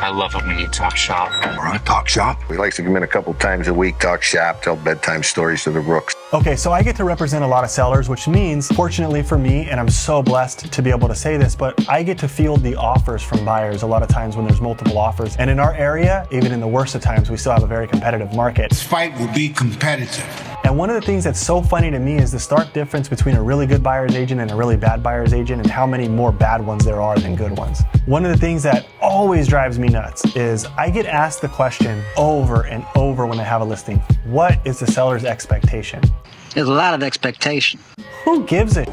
I love it when you talk shop. We're on a talk shop. We like to come in a couple times a week, talk shop, tell bedtime stories to the rooks. Okay, so I get to represent a lot of sellers, which means, fortunately for me, and I'm so blessed to be able to say this, but I get to field the offers from buyers a lot of times when there's multiple offers. And in our area, even in the worst of times, we still have a very competitive market. This fight will be competitive. And one of the things that's so funny to me is the stark difference between a really good buyer's agent and a really bad buyer's agent, and how many more bad ones there are than good ones. One of the things that always drives me nuts is I get asked the question over and over when I have a listing: what is the seller's expectation? There's a lot of expectation. Who gives it?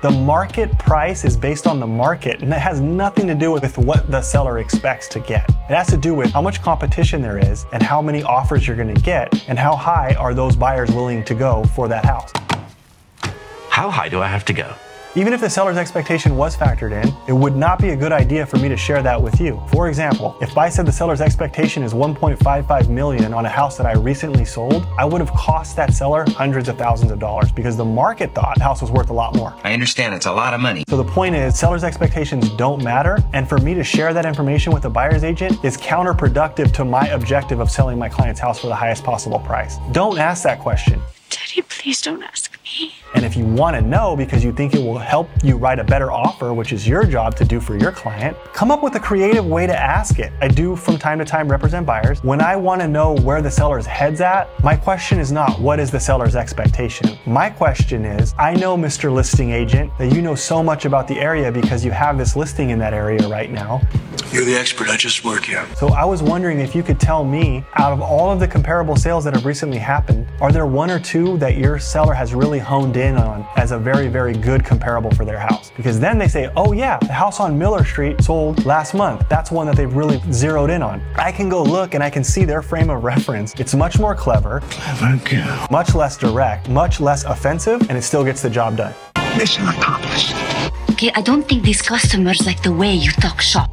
The market price is based on the market, and it has nothing to do with what the seller expects to get. It has to do with how much competition there is and how many offers you're going to get and how high are those buyers willing to go for that house. How high do I have to go? Even if the seller's expectation was factored in, it would not be a good idea for me to share that with you. For example, if I said the seller's expectation is $1.55 million on a house that I recently sold, I would have cost that seller hundreds of thousands of dollars because the market thought the house was worth a lot more. I understand it's a lot of money. So the point is, seller's expectations don't matter, and for me to share that information with a buyer's agent is counterproductive to my objective of selling my client's house for the highest possible price. Don't ask that question. Daddy, please don't ask me. And if you want to know because you think it will help you write a better offer, which is your job to do for your client, come up with a creative way to ask it. I do from time to time represent buyers. When I want to know where the seller's head's at, my question is not what is the seller's expectation. My question is, I know, Mr. Listing Agent, that you know so much about the area because you have this listing in that area right now. You're the expert. I just work here. So I was wondering if you could tell me, out of all of the comparable sales that have recently happened, are there one or two that your seller has really honed in on as a very, very good comparable for their house? Because then they say, oh yeah, the house on Miller Street sold last month. That's one that they've really zeroed in on. I can go look and I can see their frame of reference. It's much more clever, much less direct, much less offensive, and it still gets the job done. Mission accomplished. Okay, I don't think these customers like the way you talk shop.